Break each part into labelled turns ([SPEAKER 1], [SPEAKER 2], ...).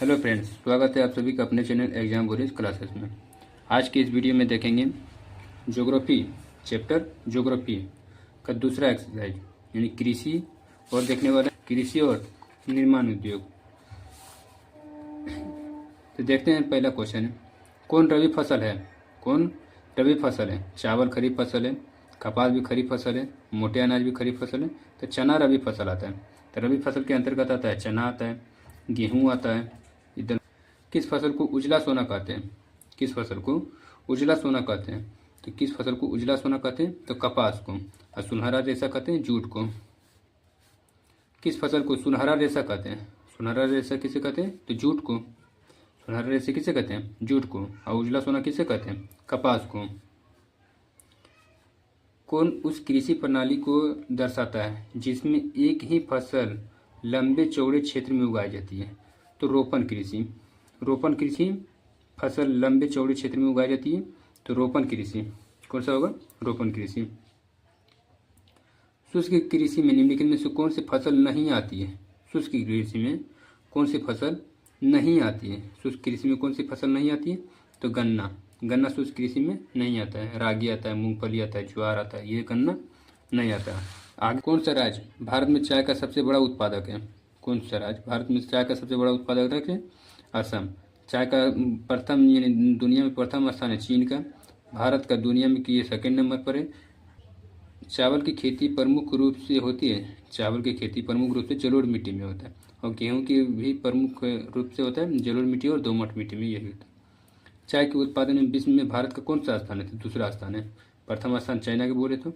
[SPEAKER 1] Hello friends, स्वागत है आप सभी का अपने चैनल एग्जाम वॉरियर्स क्लासेस में। आज की इस वीडियो में देखेंगे ज्योग्राफी चैप्टर ज्योग्राफी का दूसरा एक्सरसाइज यानी कृषि और देखने वाला कृषि और निर्माण उद्योग। तो देखते हैं, पहला क्वेश्चन है कौन रबी फसल है। कौन रबी फसल है? चावल खरीफ फसल है, कपास भी खरीफ फसल है, मोटे अनाज भी खरीफ फसल है। तो चना रबी फसल आता है। तो रबी फसल के अंतर्गत आता है चना आता है, गेहूँ आता है। इधर किस फसल को उजला सोना कहते हैं? किस फसल को उजला सोना कहते हैं? तो किस फसल को उजला सोना कहते हैं? तो कपास को। और सुनहरा रेशा कहते हैं जूट को। किस फसल को सुनहरा रेशा कहते हैं? सुनहरा रेशा किसे कहते हैं? तो जूट को। सुनहरा रेशा किसे कहते हैं? जूट को। और उजला सोना किसे कहते हैं? कपास को। कौन उस कृषि प्रणाली को दर्शाता है जिसमें एक ही फसल लंबे चौड़े क्षेत्र में उगाई जाती है? तो रोपण कृषि। रोपण कृषि फसल लंबे चौड़े क्षेत्र में उगाई जाती है, तो रोपण कृषि। कौन सा होगा? रोपण कृषि। शुष्क कृषि में निम्नलिखित में से कौन सी फसल नहीं आती है? शुष्क कृषि में कौन सी फसल नहीं आती है? शुष्क कृषि में कौन सी फसल नहीं आती है? तो गन्ना। गन्ना शुष्क कृषि में नहीं आता है। रागी आता है, मूंगफली आता है, ज्वार आता है, ये गन्ना नहीं आता है। आगे कौन सा राज्य भारत में चाय का सबसे बड़ा उत्पादक है? कौन सा राज्य भारत में चाय का सबसे बड़ा उत्पादक है? असम। चाय का प्रथम यानी दुनिया में प्रथम स्थान है चीन का। भारत का दुनिया में कि ये सेकेंड नंबर पर है। चावल की खेती प्रमुख रूप से होती है। चावल की खेती प्रमुख रूप से जलोढ़ मिट्टी में होता है, और गेहूं की भी प्रमुख रूप से होता है जलोढ़ मिट्टी और दोमट मिट्टी में यही होता है। चाय के उत्पादन में विश्व में भारत का कौन सा स्थान है? तो दूसरा स्थान है। प्रथम स्थान चाइना के बोले तो।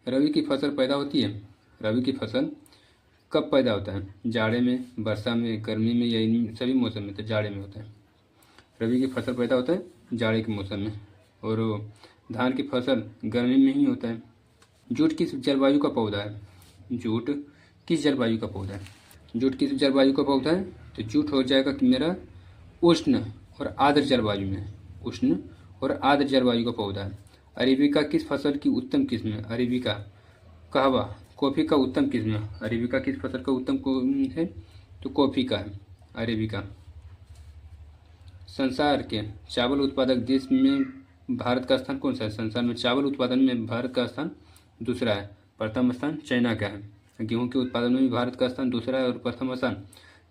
[SPEAKER 1] रबी की फसल पैदा होती है। रबी की फसल कब पैदा होता है? जाड़े में, वर्षा में, गर्मी में, या इन सभी मौसम में? तो जाड़े में होता है। रबी की फसल पैदा होता है जाड़े के मौसम में, और धान की फसल गर्मी में ही होता है। जूट किस जलवायु का पौधा है? जूट किस जलवायु का पौधा है? जूट किस जलवायु का पौधा है? तो जूट हो जाएगा कि मेरा उष्ण और आर्द्र जलवायु में। उष्ण और आर्द्र जलवायु का पौधा है। अरेबिका किस फसल की उत्तम किस्म है? अरेबिका कहवा कॉफ़ी का उत्तम किस्म है। अरेबिका किस फसल का उत्तम है? तो कॉफ़ी का है अरेबिका। संसार के चावल उत्पादक देश में भारत का स्थान कौन सा है? संसार में चावल उत्पादन में भारत का स्थान दूसरा है। प्रथम स्थान चाइना का है। गेहूं के उत्पादन में भी भारत का स्थान दूसरा है, और प्रथम स्थान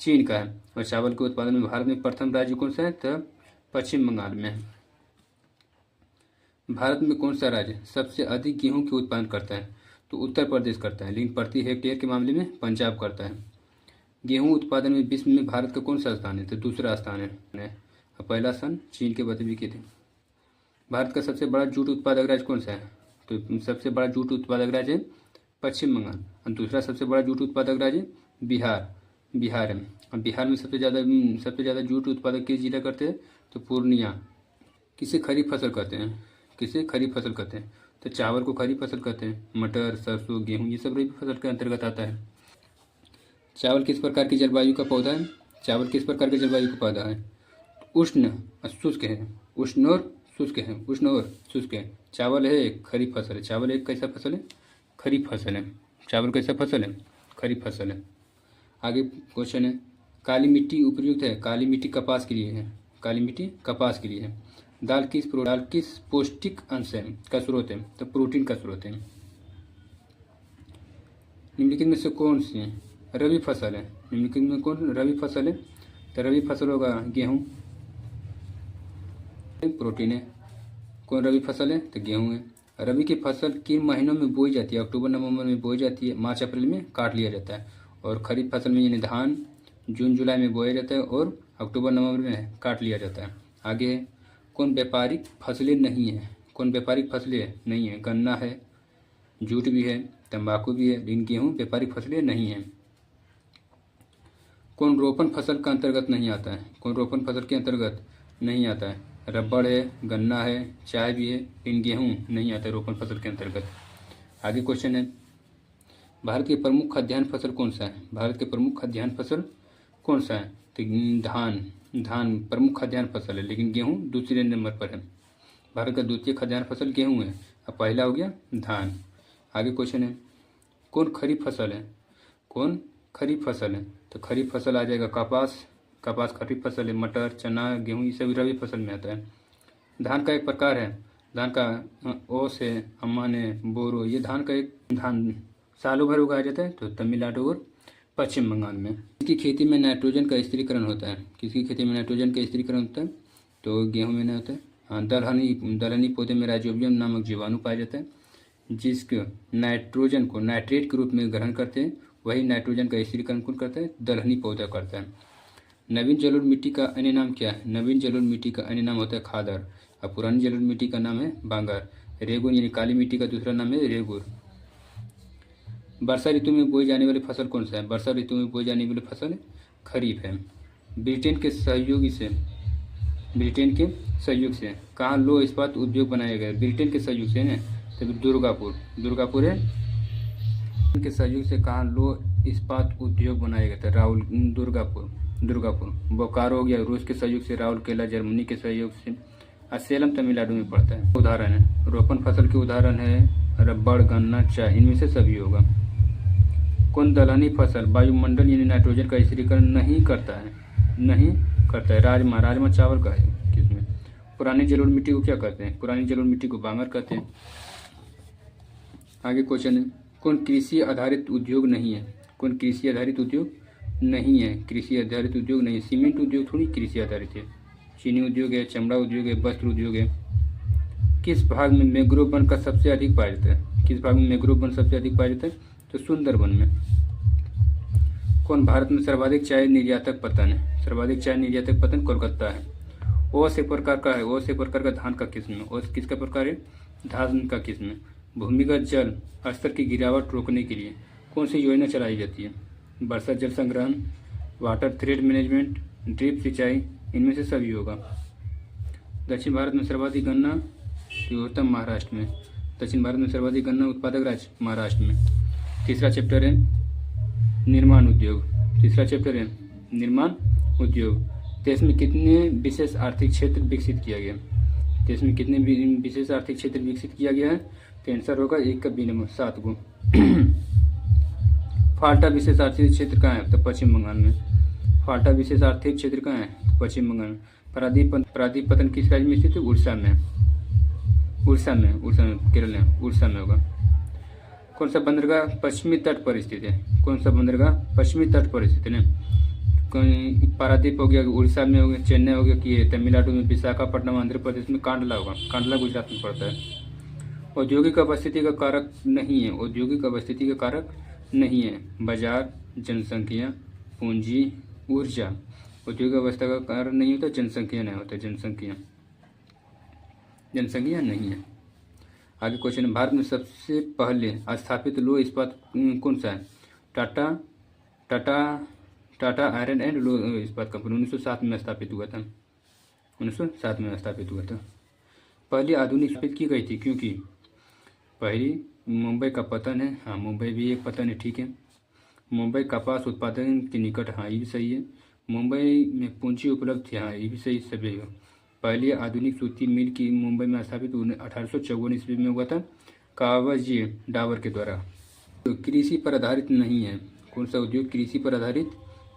[SPEAKER 1] चीन का है। और चावल के उत्पादन में भारत में प्रथम राज्य कौन सा है? तो पश्चिम बंगाल में है। भारत में कौन सा राज्य सबसे अधिक गेहूं के उत्पादन करता है? तो उत्तर प्रदेश करता है, लेकिन प्रति हेक्टेयर के मामले में पंजाब करता है। गेहूं उत्पादन में विश्व में भारत का कौन सा स्थान है? तो दूसरा स्थान है। पहला स्थान चीन के बता भी के थे। भारत का सबसे बड़ा जूट उत्पादक राज्य कौन सा है? तो सबसे बड़ा जूट उत्पादक राज्य है पश्चिम बंगाल, और दूसरा सबसे बड़ा जूट उत्पादक राज्य बिहार। बिहार है। और बिहार में सबसे ज़्यादा जूट उत्पादक किस जिला करते हैं? तो पूर्णिया। किसे खरीफ फसल कहते हैं? किसे खरीफ फसल कहते हैं? तो चावल को खरीफ फसल कहते हैं। मटर, सरसों, गेहूँ ये सब रबी फसल के अंतर्गत आता है। चावल किस प्रकार की जलवायु का पौधा है? चावल किस प्रकार के जलवायु का पौधा है? उष्ण और शुष्क है। उष्ण और शुष्क है। उष्ण और शुष्क है। चावल है एक खरीफ फसल है। चावल एक कैसा फसल है? खरीफ फसल है। चावल कैसा फसल है? खरीफ फसल है। आगे क्वेश्चन है काली मिट्टी उपयुक्त है। काली मिट्टी कपास के लिए है। काली मिट्टी कपास के लिए है। दाल किस पौष्टिक अंश है का स्रोत है? तो प्रोटीन का स्रोत है। निम्नलिखित में से कौन सी रबी फसल है? निम्नलिखित में कौन रबी फसल है? तो रबी फसल होगा गेहूँ। प्रोटीन है। कौन रबी फसल है? तो गेहूँ है। रबी की फसल किन महीनों में बोई जाती है? अक्टूबर नवंबर में बोई जाती है। मार्च अप्रैल में काट लिया जाता है। और खरीफ फसल में यानी धान जून जुलाई में बोया जाता है, और अक्टूबर नवंबर में काट लिया जाता है। आगे कौन व्यापारिक फसलें नहीं है? कौन व्यापारिक फसलें नहीं है? गन्ना है, जूट भी है, तंबाकू भी है, लेकिन गेहूँ व्यापारिक फसलें नहीं हैं। कौन रोपण फसल का अंतर्गत नहीं आता है? कौन रोपण फसल के अंतर्गत नहीं आता है? रबड़ है, गन्ना है, चाय भी है, लेकिन गेहूँ नहीं आता है रोपण फसल के अंतर्गत। आगे क्वेश्चन है भारत के प्रमुख खाद्यान्न फसल कौन सा है? भारत के प्रमुख खाद्यान्न फसल कौन सा है? तो धान। धान प्रमुख खाद्यान्न फसल है, लेकिन गेहूँ दूसरे नंबर पर है। भारत का द्वितीय खाद्यान्न फसल गेहूँ है, अब पहला हो गया धान। आगे क्वेश्चन है कौन खरीफ फसल है? कौन खरीफ फसल है? तो खरीफ फसल आ जाएगा कपास, कपास खरीफ फसल है। मटर, चना, गेहूँ ये सभी रबी फसल में आता है। धान का एक प्रकार है, धान का ओस है, अम्मान है, बोरो, ये धान का एक धान सालों भर उगाया जाता है, तो तमिलनाडु और पश्चिम बंगाल में। किसकी खेती में नाइट्रोजन का स्थिरीकरण होता है? किसकी खेती में नाइट्रोजन का स्थिरीकरण होता है? तो गेहूं में नहीं होता है। हाँ, दलहनी पौधे में राइजोबियम नामक जीवाणु पाया जाता है, जिसके नाइट्रोजन को नाइट्रेट के रूप में ग्रहण करते हैं। वही नाइट्रोजन का स्थिरीकरण कौन करता है? दलहनी पौधा करता है। नवीन जलोढ़ मिट्टी का अन्य नाम क्या है? नवीन जलोढ़ मिट्टी का अन्य नाम होता है खादर, और पुरानी जलोढ़ मिट्टी का नाम है बांगर। रेगुर यानी काली मिट्टी का दूसरा नाम है रेगुर। वर्षा ऋतु में बोई जाने वाली फसल कौन सा है? वर्षा ऋतु में बोई जाने वाली फसल खरीफ है। ब्रिटेन के सहयोग से कहाँ लौह इस्पात उद्योग बनाया गया? ब्रिटेन के सहयोग से ना, तभी दुर्गापुर है। के सहयोग से कहाँ लौह इस्पात उद्योग बनाया गया था? दुर्गापुर। बोकारो हो गया रूस के सहयोग से, राउरकेला जर्मनी के सहयोग से, असेलम तमिलनाडु में पड़ता है। उदाहरण है रोपण फसल के उदाहरण है रबड़, गन्ना, चाय, इनमें से सभी होगा। कौन दलहनी फसल वायुमंडल यानी नाइट्रोजन का स्थिरीकरण नहीं करता है? राजमा चावल का है। किसमें? पुरानी जलोढ़ मिट्टी को क्या कहते हैं? पुरानी जलोढ़ मिट्टी को बांगर कहते हैं। आगे क्वेश्चन है, कौन कृषि आधारित उद्योग नहीं है? कौन कृषि आधारित उद्योग नहीं है? कृषि आधारित उद्योग नहीं है। सीमेंट उद्योग थोड़ी कृषि आधारित है। चीनी उद्योग है, चमड़ा उद्योग है, वस्त्र उद्योग है। किस भाग में मैंग्रोव वन का सबसे अधिक पाया जाता है? किस भाग में मैंग्रोव वन सबसे अधिक पाया जाता है? तो सुंदरबन में। कौन भारत में सर्वाधिक चाय निर्यातक पतन है? सर्वाधिक चाय निर्यातक पतन कोलकाता है। ओस एक प्रकार का है, ओस एक प्रकार का धान का किस्म है। ओस किसका प्रकार है? धान का किस्म है। भूमिगत जल स्तर की गिरावट रोकने के लिए कौन सी योजना चलाई जाती है? वर्षा जल संग्रहण, वाटर थ्रेड मैनेजमेंट, ड्रिप सिंचाई, इनमें से सभी होगा। दक्षिण भारत में सर्वाधिक गन्ना होता है महाराष्ट्र में। दक्षिण भारत में सर्वाधिक गन्ना उत्पादक राज्य महाराष्ट्र में। तीसरा चैप्टर है निर्माण उद्योग। देश में कितने विशेष आर्थिक क्षेत्र विकसित किया गया? देश में कितने विशेष आर्थिक क्षेत्र विकसित किया गया है? तो आंसर होगा 1 का 2 7 गो। फाल्टा विशेष आर्थिक क्षेत्र कहाँ है? तो पश्चिम बंगाल में। फाल्टा विशेष आर्थिक क्षेत्र कहाँ है? तो पश्चिम बंगाल में। प्रादीपतन किस राज्य में स्थित है? उड़ीसा में, केरल में, उड़ीसा में होगा। कौन सा बंदरगाह पश्चिमी तट पर स्थित है? कौन सा बंदरगाह पश्चिमी तट पर स्थित है? पारादीप हो गया उड़ीसा में, हो गया चेन्नई, हो गया कि तमिलनाडु में, विशाखापट्टनम आंध्र प्रदेश में, कांडला होगा, कांडला गुजरात में पड़ता है। औद्योगिक अवस्थिति का कारक नहीं है। औद्योगिक अवस्थिति का कारक नहीं है। बाजार, जनसंख्या, पूंजी, ऊर्जा। औद्योगिक अवस्था का कारण नहीं होता, जनसंख्या नहीं होता। जनसंख्या नहीं है। आगे क्वेश्चन है, भारत में सबसे पहले स्थापित लौह इस्पात कौन सा है? टाटा आयरन एंड लौह इस्पात कंपनी 1907 में स्थापित हुआ था। 1907 में स्थापित हुआ था। पहली आधुनिक स्थापित की गई थी क्योंकि पहली मुंबई का पतन है। हाँ, मुंबई भी एक पतन है, ठीक है। मुंबई कपास उत्पादन के निकट, हाँ ये भी सही है। मुंबई में पूंजी उपलब्ध थी, हाँ ये भी सही सभी है। पहली आधुनिक सूती मिल की मुंबई में स्थापित 1854 ईस्वी में हुआ था कागजी डाबर के द्वारा। तो कृषि पर आधारित नहीं है। कौन सा उद्योग कृषि पर आधारित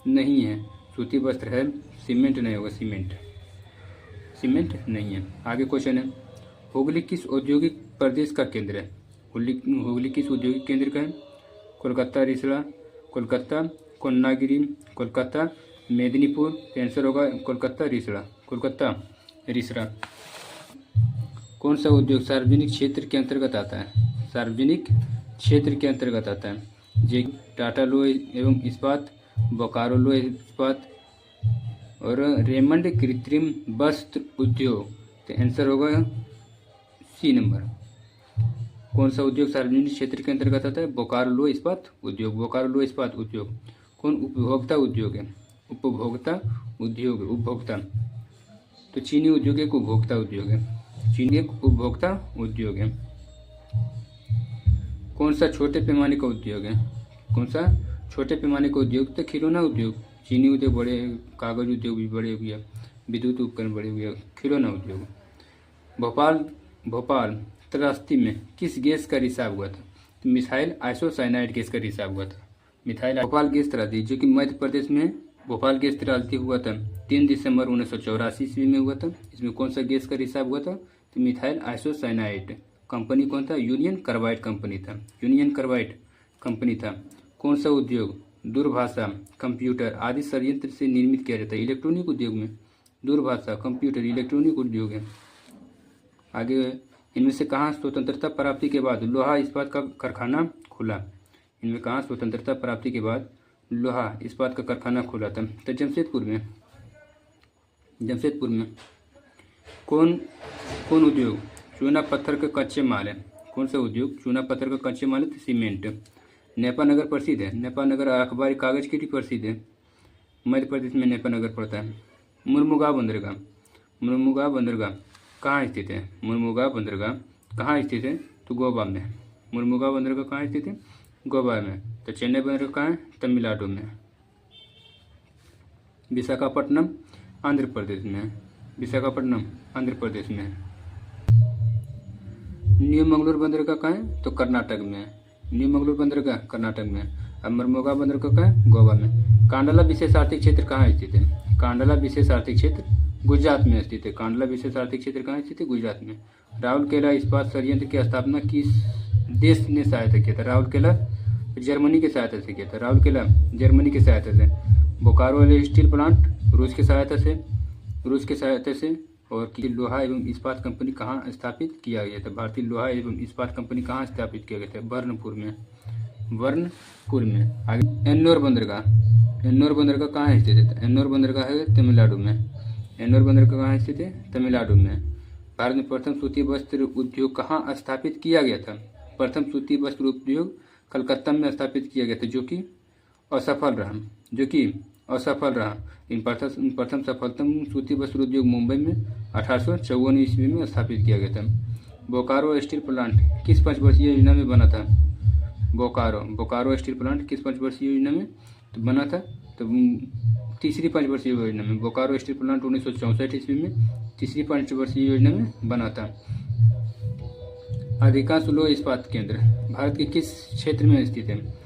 [SPEAKER 1] नहीं है? सूती वस्त्र है। सीमेंट नहीं होगा, सीमेंट नहीं है। आगे क्वेश्चन है, हुगली किस औद्योगिक प्रदेश का केंद्र है? हुगली किस औद्योगिक केंद्र का है? कोलकाता, रिसड़ा, कोलकाता, कोन्नागिरी, कोलकाता, मेदिनीपुर। आंसर होगा कोलकाता, रिसड़ा। कौन सा उद्योग सार्वजनिक क्षेत्र के अंतर्गत आता है? सार्वजनिक क्षेत्र के अंतर्गत आता है। जे टाटा लौह एवं इस्पात, बोकारो लौह इस्पात और रेमंड कृत्रिम वस्त्र उद्योग। तो आंसर होगा सी नंबर। कौन सा उद्योग सार्वजनिक क्षेत्र के अंतर्गत आता है? बोकारो लौह इस्पात उद्योग। कौन उपभोक्ता उद्योग है? उपभोक्ता। तो चीनी उद्योग एक उपभोक्ता उद्योग है। कौन सा छोटे पैमाने का उद्योग है? तो खिलौना उद्योग। चीनी उद्योग बड़े, कागज उद्योग भी बड़े हुए, विद्युत उपकरण बड़े हुए, खिलौना उद्योग। भोपाल त्रासदी में किस गैस का रिसाव हुआ था? तो मिसाइल आइसोसाइनाइड गैस का रिसाव हुआ था। मिथाइल भोपाल गैस त्रासदी जो कि मध्य प्रदेश में भोपाल गैस त्रासदी हुआ था 3 दिसंबर 1984 ईस्वी में हुआ था। इसमें कौन सा गैस का रिसाव हुआ था? तो मिथाइल आइसोसाइनाइड। कंपनी कौन था? यूनियन कार्बाइड कंपनी था। यूनियन कार्बाइड कंपनी था। कौन सा उद्योग दूरभाषा, कंप्यूटर आदि संयंत्र से निर्मित किया जाता है? इलेक्ट्रॉनिक उद्योग में दूरभाषा, कंप्यूटर, इलेक्ट्रॉनिक उद्योग है। आगे इनमें से कहाँ स्वतंत्रता प्राप्ति के बाद लोहा इस्पात का कारखाना खुला? इनमें कहाँ स्वतंत्रता प्राप्ति के बाद लोहा इस्पात का कारखाना खुला था? तो जमशेदपुर में। जमशेदपुर में। कौन कौन उद्योग चूना पत्थर के कच्चे माल है? कौन सा उद्योग चूना पत्थर का कच्चे माल है? तो सीमेंट। नेपा नगर प्रसिद्ध है। नेपा नगर अखबारी कागज के लिए प्रसिद्ध है। मध्य प्रदेश में नेपा नगर पड़ता है। मुर्मुगांव बंदरगाह। मुर्मुगांव बंदरगाह कहाँ स्थित है? मुर्मुगांव बंदरगाह कहाँ स्थित है? तो गोवा में। मुर्मुगांव बंदरगाह कहाँ स्थित है? गोवा में। तो चेन्नई बंदरगाह कहाँ है? तमिलनाडु में। विशाखापट्टनम आंध्र प्रदेश में। विशाखापट्टनम आंध्र प्रदेश में। न्यू मंगलोर बंदरगाह कहाँ है? तो कर्नाटक में। न्यू मंगलोर बंदरगाह कर्नाटक में। अब मुर्मुगांव बंदरगाह कहाँ है? गोवा में। कांडला विशेष आर्थिक क्षेत्र कहाँ स्थित है? कांडला विशेष आर्थिक क्षेत्र गुजरात में स्थित है। कांडला विशेष आर्थिक क्षेत्र कहाँ स्थित है? गुजरात में। राउरकेला इस्पात संयंत्र की स्थापना किस देश ने सहायता किया था? राउरकेला जर्मनी की सहायता से किया था। राउरकेला जर्मनी की सहायता से। बोकारो स्टील प्लांट रूस की सहायता से। रूस की सहायता से। और कि लोहा एवं इस्पात कंपनी कहाँ स्थापित किया गया था? भारतीय लोहा एवं इस्पात कंपनी कहाँ स्थापित किया गया था? बर्नपुर में। बर्नपुर में। आगे एन्नोर बंदरगाह। एन्नोर बंदरगाह कहाँ स्थित है? एन्नोर बंदरगाह है तमिलनाडु में। एन्नोर बंदरगाह कहाँ स्थित है? तमिलनाडु में। भारत में प्रथम सूती वस्त्र उद्योग कहाँ स्थापित किया गया था? प्रथम सूती वस्त्र उद्योग कलकत्ता में स्थापित किया गया था, जो कि असफल रहा। इन प्रथम सफलतम सूती वस्त्र उद्योग मुंबई में 1854 ईस्वी में स्थापित किया गया था। बोकारो स्टील प्लांट किस पंचवर्षीय योजना में बना था? बोकारो स्टील प्लांट किस पंचवर्षीय योजना में तो बना था? तो तीसरी पंचवर्षीय योजना में। बोकारो स्टील प्लांट 1964 ईस्वी में तीसरी पंचवर्षीय योजना में बना था। अधिकांश लौह इस्पात केंद्र भारत के किस क्षेत्र में स्थित है?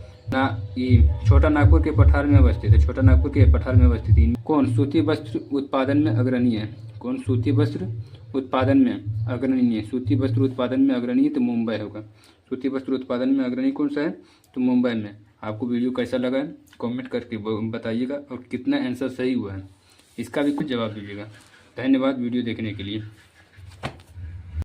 [SPEAKER 1] छोटा नागपुर के पठार में अवस्थित है। छोटा नागपुर के पठार में अवस्थित है। कौन सूती वस्त्र उत्पादन में अग्रणी है? कौन सूती वस्त्र उत्पादन में अग्रणी है? सूती वस्त्र उत्पादन में अग्रणी तो मुंबई होगा। सूती वस्त्र उत्पादन में अग्रणी कौन सा है? तो मुंबई में। आपको वीडियो कैसा लगा है कमेंट करके बताइएगा और कितना आंसर सही हुआ है इसका भी कुछ जवाब दीजिएगा। धन्यवाद वीडियो देखने के लिए।